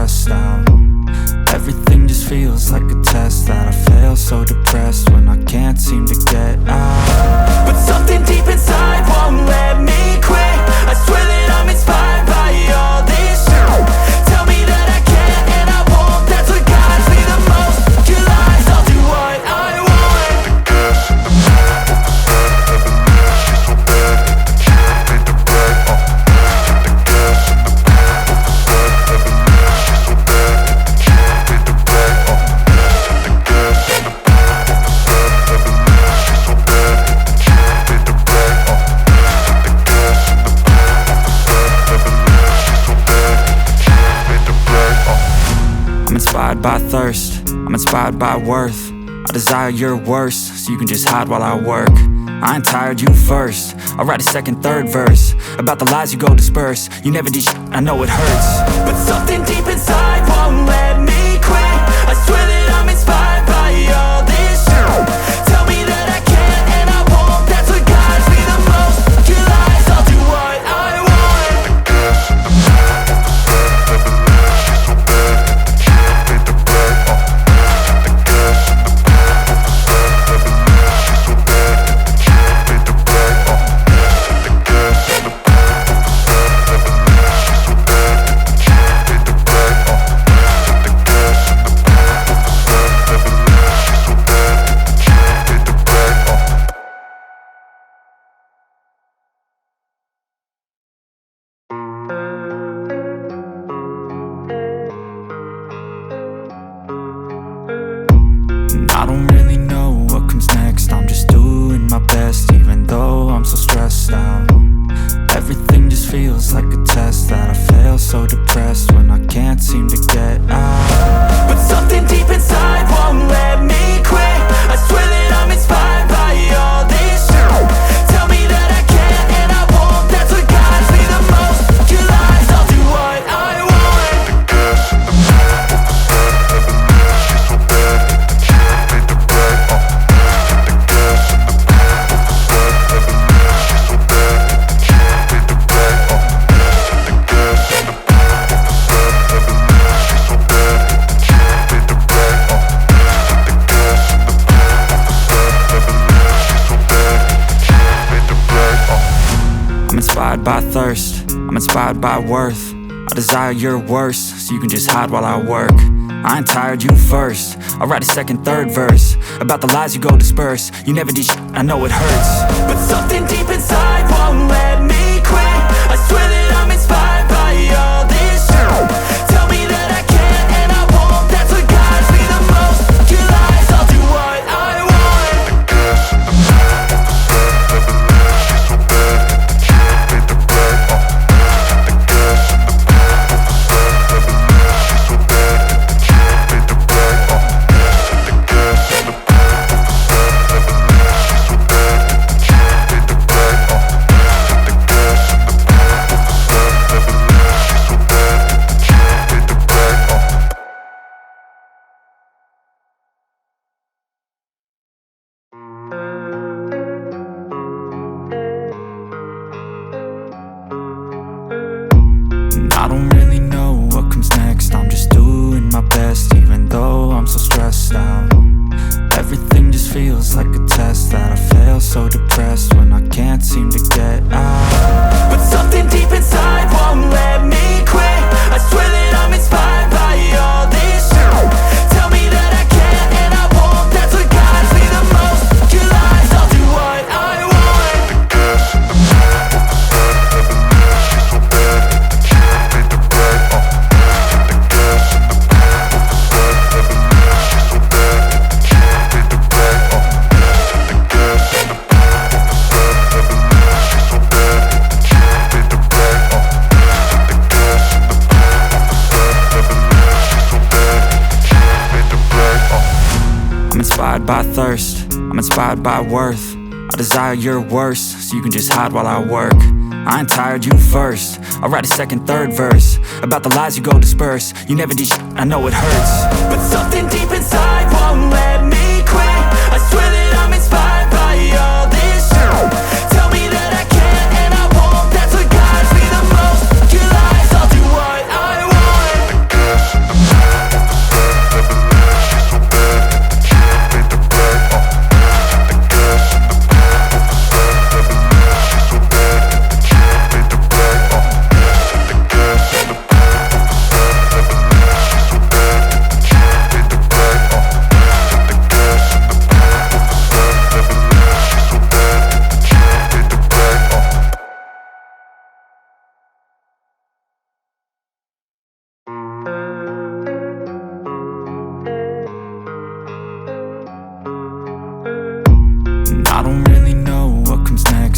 stressed out. Everything just feels like a test that I fail, so depressed when I can't seem to get out. But something deep inside won't let me quit. I swear that I'm inspired by all this shit. Tell me that I can't and I won't. That's what guides me the most. Your lies, I'll do what I want. Inspired by thirst, I'm inspired by worth. I desire your worst, so you can just hide while I work. I ain't tired, you first. I'll write a second, third verse about the lies you go disperse. You never did shit, I know it hurts. But something deep inside won't let me quit. I swear that I'm inspired by all this shit. Tell me that I can't and I won't. That's what guides me the most. Your lies, I'll do what I want. I don't really know what comes next. I'm just doing my best, even though I'm so stressed out. Everything just feels like a test that I fail, so depressed when I can't seem to get out. But something deep inside won't let me quit. I swear that I'm inspired by all this shit. Tell me that I can't and I won't. That's what guides me the most. Your lies, I'll do what I want. I'm inspired by thirst, I'm inspired by worth. I desire your worst, so you can just hide while I work. I ain't tired, you first. I'll write a second, third verse about the lies you go disperse. You never did shit, I know it hurts. But something deep inside won't let me quit. I swear that I'm inspired by all this shit. Tell me that I can't and I won't. That's what guides me the most. Your lies, I'll do what I want. I don't really know what comes next. I'm just doing my best, even though I'm so stressed out. Everything just feels like a test that I fail, so depressed when I can't seem to get out. But something deep inside won't let me quit. I swear that I'm inspired by all this shit. Tell me that I can't and I won't. That's what guides me the most. Your lies, I'll do what I want. I'm inspired by thirst, I'm inspired by worth. I desire your worst, so you can just hide while I work. I ain't tired, you first. I'll write a second, third verse about the lies you go disperse. You never did shit, I know it hurts. But something deep inside won't let me quit. I swear that I'm inspired by all this shit. Tell me that I can't and I won't. That's what guides me the most. Your lies, I'll do what I want.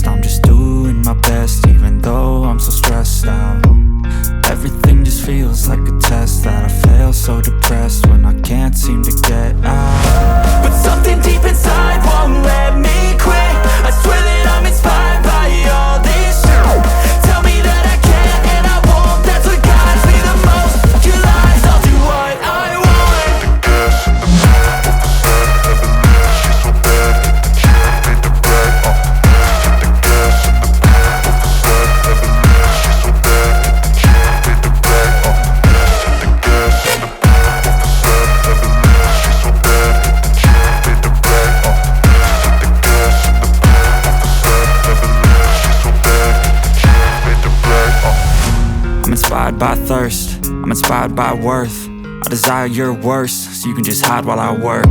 next? I'm just doing my best, even though I'm so stressed out. Everything just feels like a test that I fail, so depressed when I can't seem to get out. But something deep inside won't let me quit. I swear that I'm inspired by all this shit. Tell me that I can't and I won't, that's what guides me the most. Your lies, I'll do what I want. Inspired by thirst, I'm inspired by worth. I desire your worst, so you can just hide while I work.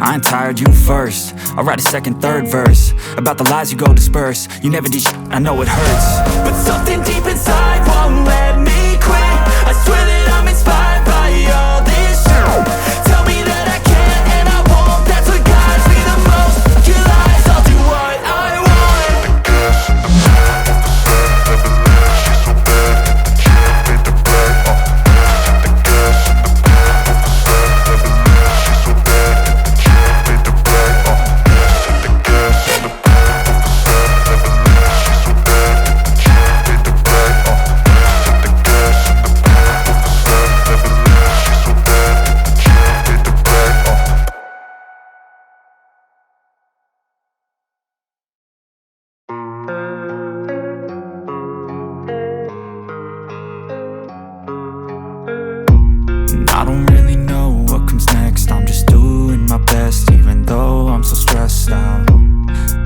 I ain't tired, you first. I'll write a second, third verse about the lies you go disperse. You never did shit, I know it hurts. But something deep inside won't let me quit. I swear that I'm inspired by all this shit. Tell me that I can't and I won't, that's what guides me the most. Your lies, I'll do what I want. I don't really know what comes next. I'm just doing my best, even though I'm so stressed out.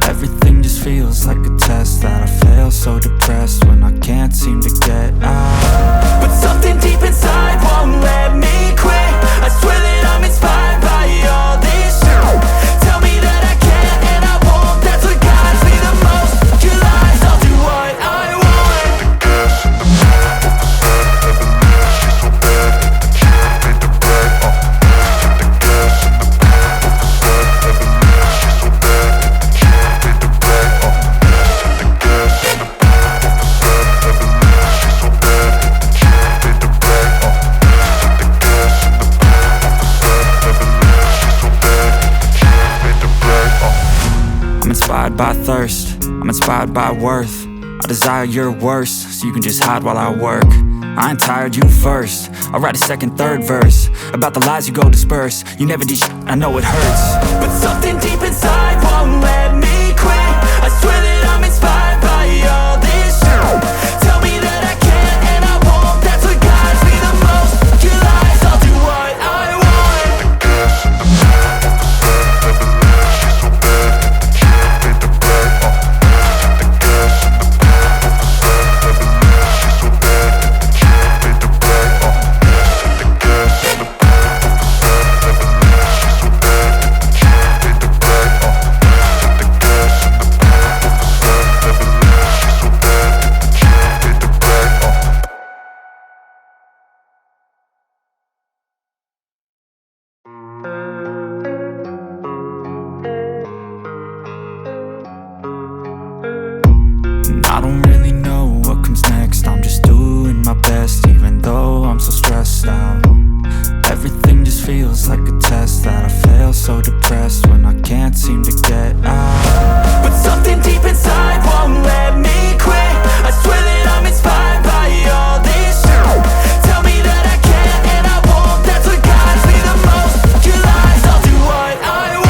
Everything just feels like a test that I fail, so depressed when I can't seem to get out. But something deep inside won't let me quit. I swear that I'm inspired by all this shit. Tell me that I can't and I won't, that's what guides me the most. Your lies, I'll do what I want. Inspired by thirst, I'm inspired by worth. I desire your worst, so you can just hide while I work. I ain't tired, you first. I'll write a second, third verse about the lies you go disperse. You never did shit, I know it hurts. But something deep inside won't let me quit. I swear that I'm inspired by all this shit. Tell me that I can't and I won't, that's what guides me the most. Your lies, I'll do what I want. I don't really know what comes next. I'm just doing my best, even though I'm so stressed out. Everything just feels like a test that I fail, so depressed when I can't seem to get out. But something deep inside won't let me quit. I swear that I'm inspired by all this shit. Tell me that I can't and I won't, that's what guides me the most. Your lies, I'll do what I want.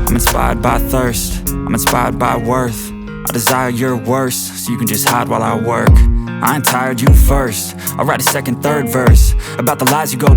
I'm inspired by thirst, I'm inspired by worth. I desire your worst, so you can just hide while I work. I ain't tired, you first. I'll write a second, third verse about the lies you go